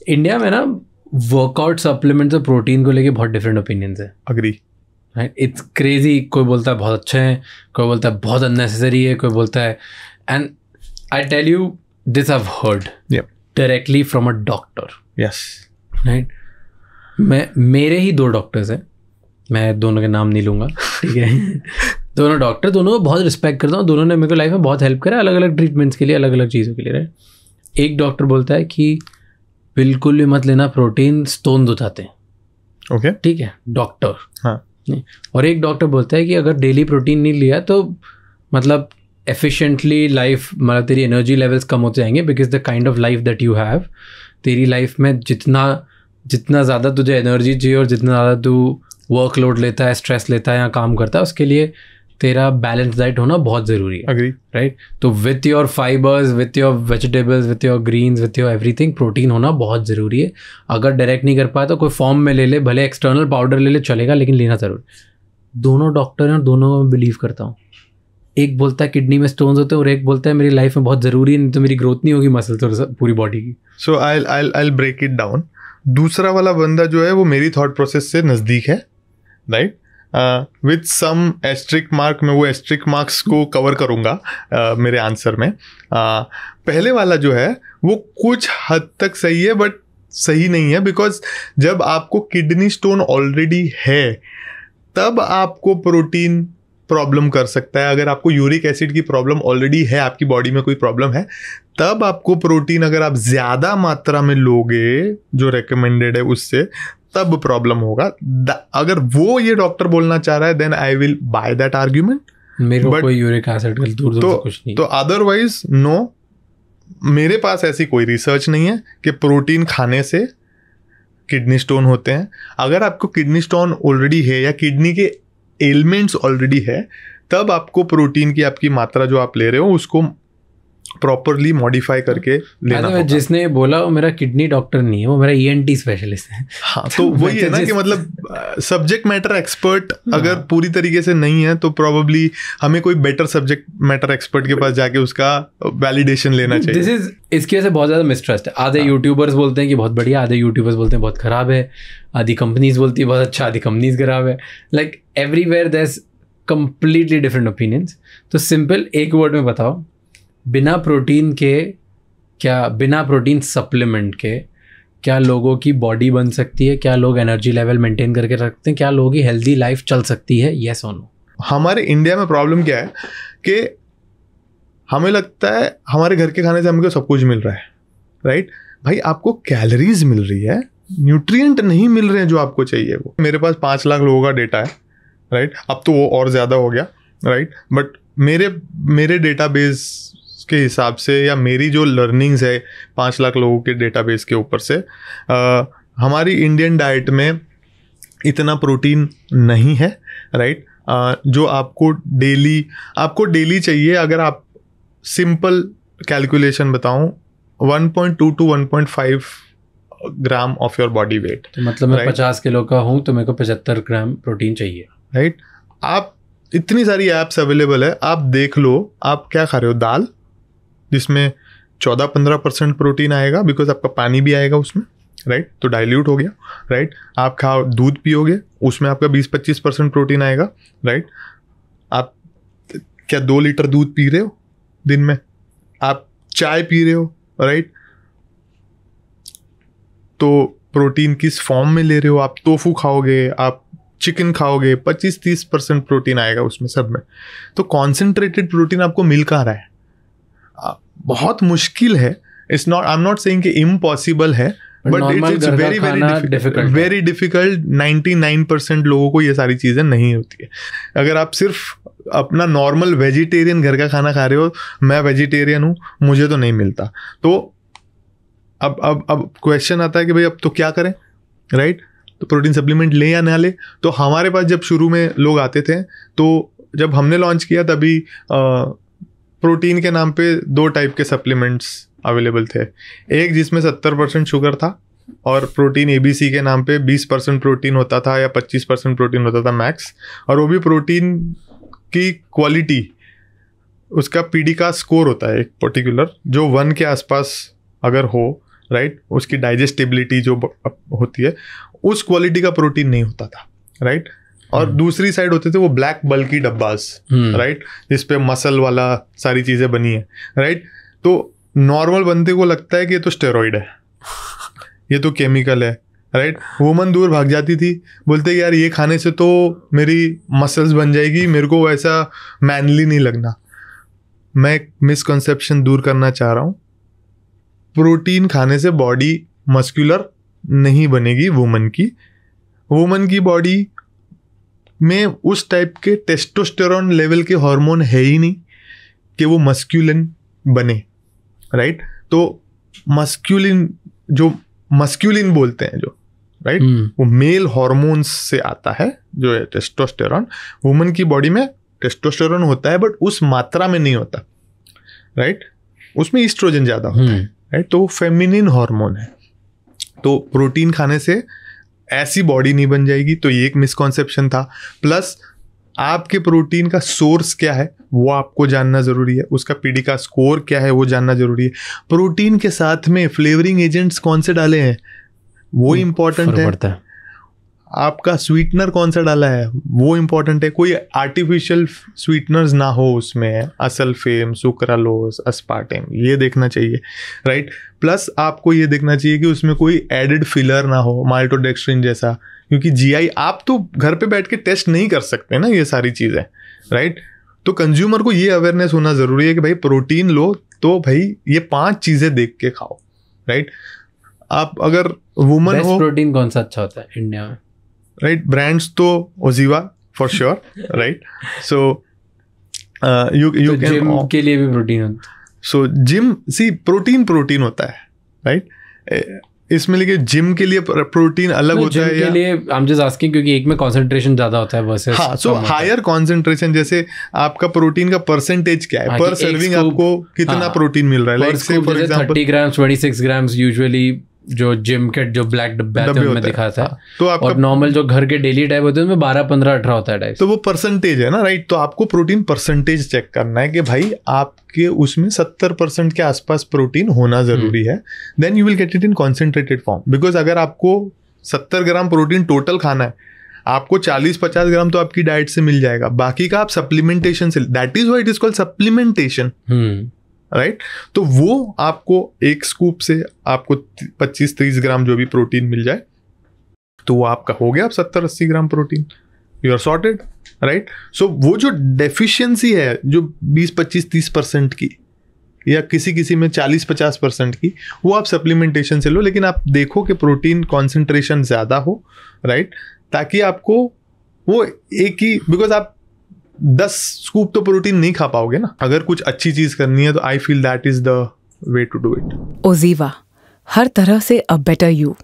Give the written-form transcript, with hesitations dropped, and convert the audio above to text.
India में ना workout supplements और प्रोटीन को लेके बहुत डिफरेंट ओपिनियंस है. अग्री. Right, it's crazy. कोई बोलता है बहुत अच्छे हैं, कोई बोलता है बहुत अननेसेसरी है, कोई बोलता है. And I tell you this I have heard directly from a doctor. Yes. Right, मेरे ही 2 डॉक्टर्स हैं, मैं दोनों के नाम नहीं लूँगा, ठीक है. दोनों डॉक्टर, दोनों को बहुत रिस्पेक्ट करता हूँ. दोनों ने मेरे को लाइफ में बहुत हेल्प करा, अलग अलग ट्रीटमेंट्स के लिए, अलग अलग चीज़ों के लिए. राइट, एक डॉक्टर बोलता है कि बिल्कुल भी मत लेना प्रोटीन, स्टोन हो जाते हैं. ओके, ठीक है, डॉक्टर. हाँ. और एक डॉक्टर बोलता है कि अगर डेली प्रोटीन नहीं लिया तो मतलब एफिशिएंटली लाइफ, मतलब तेरी एनर्जी लेवल्स कम होते जाएंगे, because the kind of life that you have, तेरी लाइफ में जितना ज़्यादा तुझे एनर्जी चाहिए और जितना ज़्यादा तू वर्कलोड लेता है, स्ट्रेस लेता है या काम करता है, उसके लिए तेरा बैलेंस डाइट होना बहुत ज़रूरी है. अग्री. राइट, तो with your fibres, with your vegetables, with your greens, with your everything, protein होना बहुत ज़रूरी है. अगर डायरेक्ट नहीं कर पाया तो कोई फॉर्म में ले ले, भले एक्सटर्नल पाउडर ले ले, चलेगा, लेकिन लेना ज़रूर. दोनों डॉक्टर हैं और दोनों को मैं बिलीव करता हूँ. एक बोलता है किडनी में स्टोन्स होते हैं और एक बोलता है मेरी लाइफ में बहुत ज़रूरी है, नहीं तो मेरी ग्रोथ नहीं होगी मसल्स और पूरी बॉडी की. सो आई ब्रेक इट डाउन. दूसरा वाला बंदा जो है वो मेरी थॉट प्रोसेस से नज़दीक है. Right, with some asterisk mark. मैं वो एस्ट्रिक मार्क्स को कवर करूँगा मेरे आंसर में. पहले वाला जो है वो कुछ हद तक सही है, बट सही नहीं है. बिकॉज जब आपको किडनी स्टोन ऑलरेडी है तब आपको प्रोटीन प्रॉब्लम कर सकता है. अगर आपको यूरिक एसिड की प्रॉब्लम ऑलरेडी है, आपकी बॉडी में कोई प्रॉब्लम है, तब आपको प्रोटीन अगर आप ज़्यादा मात्रा में लोगे जो रेकमेंडेड है उससे, तब प्रॉब्लम होगा. अगर वो ये डॉक्टर बोलना चाह रहा है, then I will buy that argument. मेरे को कोई यूरिक एसिड का दूर से कुछ नहीं. तो अदरवाइज नो, मेरे पास ऐसी कोई रिसर्च नहीं है कि प्रोटीन खाने से किडनी स्टोन होते हैं. अगर आपको किडनी स्टोन ऑलरेडी है या किडनी के एलिमेंट्स ऑलरेडी है, तब आपको प्रोटीन की आपकी मात्रा जो आप ले रहे हो उसको प्रॉपरली मॉडिफाई करके लेना होगा. जिसने बोला वो मेरा किडनी डॉक्टर नहीं है, वो मेरा ENT स्पेशलिस्ट है. हाँ, तो वही है ना कि मतलब सब्जेक्ट मैटर एक्सपर्ट अगर पूरी तरीके से नहीं है तो प्रॉब्ली हमें कोई बेटर सब्जेक्ट मैटर एक्सपर्ट के पास जाके उसका वैलिडेशन लेना चाहिए. इसकी वजह से बहुत ज़्यादा मिसट्रस्ट है. आधे यूट्यूबर्स बोलते हैं कि बहुत बढ़िया, आधे यूट्यूबर्स बोलते हैं बहुत ख़राब है, आधी कंपनीज बोलती है बहुत अच्छा, आधी कंपनीज ख़राब है. Like everywhere there is completely different opinions. तो सिंपल एक वर्ड में बताओ, बिना प्रोटीन सप्लीमेंट के क्या लोगों की बॉडी बन सकती है? क्या लोग एनर्जी लेवल मेंटेन करके रखते हैं? क्या लोगों की हेल्दी लाइफ चल सकती है? येस और नो. हमारे इंडिया में प्रॉब्लम क्या है कि हमें लगता है हमारे घर के खाने से हमको सब कुछ मिल रहा है. राइट भाई, आपको कैलोरीज मिल रही है, न्यूट्रिएंट नहीं मिल रहे हैं जो आपको चाहिए. वो मेरे पास 5 लाख लोगों का डेटा है. राइट, अब तो वो और ज़्यादा हो गया. राइट, बट मेरे डेटाबेस के हिसाब से या मेरी जो लर्निंग्स है 5 लाख लोगों के डेटाबेस के ऊपर से, हमारी इंडियन डाइट में इतना प्रोटीन नहीं है. राइट, जो आपको डेली चाहिए. अगर आप सिंपल कैलकुलेशन बताऊं, 1.2 to 1.5 gram of your body weight. तो मतलब मैं 50 किलो का हूँ तो मेरे को 75 ग्राम प्रोटीन चाहिए. राइट, आप इतनी सारी ऐप्स अवेलेबल है, आप देख लो. आप क्या खा रहे हो? दाल, जिसमें 14-15% प्रोटीन आएगा, बिकॉज आपका पानी भी आएगा उसमें. राइट, तो डाइल्यूट हो गया. राइट, आप खाओ दूध पियोगे, उसमें आपका 20-25% प्रोटीन आएगा. राइट, आप क्या 2 लीटर दूध पी रहे हो दिन में? आप चाय पी रहे हो. राइट, तो प्रोटीन किस फॉर्म में ले रहे हो? आप टोफू खाओगे, आप चिकन खाओगे, 25-30% प्रोटीन आएगा उसमें सब में. तो कॉन्सेंट्रेटेड प्रोटीन आपको मिल कहाँ रहा है? बहुत मुश्किल है. आई एम नॉट सेइंग कि इम्पॉसिबल है, बट इट्स वेरी डिफिकल्ट. 99% लोगों को ये सारी चीज़ें नहीं होती है. अगर आप सिर्फ अपना नॉर्मल वेजिटेरियन घर का खाना खा रहे हो, मैं वेजिटेरियन हूँ, मुझे तो नहीं मिलता. तो अब क्वेश्चन आता है कि भाई अब तो क्या करें. राइट, तो प्रोटीन सप्लीमेंट ले या ना ले. तो हमारे पास जब शुरू में लोग आते थे, तो जब हमने लॉन्च किया तभी प्रोटीन के नाम पे 2 टाइप के सप्लीमेंट्स अवेलेबल थे. एक जिसमें 70% शुगर था, और प्रोटीन ABC के नाम पे 20% प्रोटीन होता था या 25% प्रोटीन होता था मैक्स. और वो भी प्रोटीन की क्वालिटी, उसका PD का स्कोर होता है एक पर्टिकुलर, जो 1 के आसपास अगर हो राइट, उसकी डाइजेस्टिबिलिटी जो होती है उस क्वालिटी का प्रोटीन नहीं होता था, राइट। और दूसरी साइड होते थे वो ब्लैक बल्की डब्बास, राइट, जिसपे मसल वाला सारी चीजें बनी है, राइट। तो नॉर्मल बंदे को लगता है कि ये तो स्टेरॉइड है, ये तो केमिकल है, राइट। वुमन दूर भाग जाती थी, बोलते यार ये खाने से तो मेरी मसल्स बन जाएगी, मेरे को वैसा मैनली नहीं लगना। मैं एक मिसकंसेप्शन दूर करना चाह रहा हूँ, प्रोटीन खाने से बॉडी मस्कुलर नहीं बनेगी वुमन की बॉडी में उस टाइप के टेस्टोस्टेरोन लेवल के हार्मोन है ही नहीं कि वो मस्कुलिन बने, राइट। तो मस्कुलिन बोलते हैं जो, राइट, वो मेल हार्मोन्स से आता है जो है टेस्टोस्टेरोन। वुमन की बॉडी में टेस्टोस्टेरोन होता है बट उस मात्रा में नहीं होता, राइट, उसमें ईस्ट्रोजन ज्यादा होता है, राइट। तो वो फेमिनिन हार्मोन है। तो प्रोटीन खाने से ऐसी बॉडी नहीं बन जाएगी, तो ये एक मिसकॉन्सेप्शन था। प्लस आपके प्रोटीन का सोर्स क्या है वो आपको जानना जरूरी है, उसका पीडी का स्कोर क्या है वो जानना जरूरी है। प्रोटीन के साथ में फ्लेवरिंग एजेंट्स कौन से डाले हैं वो इम्पोर्टेंट है। आपका स्वीटनर कौन सा डाला है वो इम्पोर्टेंट है। कोई आर्टिफिशियल स्वीटनर्स ना हो उसमें, असल्फेम, सुक्रालोज, अस्पार्टेम, ये देखना चाहिए, राइट। प्लस आपको ये देखना चाहिए कि उसमें कोई एडेड फिलर ना हो, माल्टोडेक्स्ट्रिन जैसा, क्योंकि जीआई आप तो घर पे बैठ के टेस्ट नहीं कर सकते ना ये सारी चीज़ें, राइट। तो कंज्यूमर को ये अवेयरनेस होना ज़रूरी है कि भाई प्रोटीन लो तो भाई ये 5 चीज़ें देख के खाओ, राइट। आप अगर वुमन हो, प्रोटीन कौन सा अच्छा होता है इंडिया में, राइट, ब्रांड्स तो OZiva for sure, right. So you can, gym के लिए भी प्रोटीन होता है। सो जिम सी प्रोटीन होता है, राइट। इसमें लेके जिम के लिए प्रोटीन अलग होता है या के लिए आई एम जस्ट आस्किंग क्योंकि एक में कंसंट्रेशन ज्यादा होता है वर्सेस, हाँ, सो हायर कंसंट्रेशन, जैसे आपका प्रोटीन का परसेंटेज क्या है पर सर्विंग, आपको कितना प्रोटीन मिल रहा है, लाइक से for example 30 gram 26 gram usually जो जिम के जो ब्लैक डब्बे आते हैं उनमें दिखाता है, तो आपका और नॉर्मल जो घर के डेली टाइप होते हैं उसमें 12 15 18 होता है टाइप, तो वो परसेंटेज है ना, राइट। तो आपको प्रोटीन परसेंटेज चेक करना है कि भाई आपके उसमें 70% के आसपास प्रोटीन होना जरूरी है, then you will get it in concentrated form. Because अगर आपको 70 ग्राम प्रोटीन टोटल खाना है, आपको 40-50 ग्राम तो आपकी डाइट से मिल जाएगा, बाकी का आप सप्लीमेंटेशन से, that is why it is called supplementation, right. तो वो आपको एक स्कूप से आपको 25-30 ग्राम जो भी प्रोटीन मिल जाए तो वो आपका हो गया, आप 70-80 gram protein, you are sorted, right. So वो जो डेफिशिएंसी है जो 20-25-30% की या किसी में 40-50% की, वो आप सप्लीमेंटेशन से लो, लेकिन आप देखो कि प्रोटीन कॉन्सेंट्रेशन ज़्यादा हो, राइट, ताकि आपको वो एक ही, बिकॉज आप 10 स्कूप तो प्रोटीन नहीं खा पाओगे ना। अगर कुछ अच्छी चीज करनी है तो I feel that is the way to do it. OZiva, हर तरह से अ बेटर यू।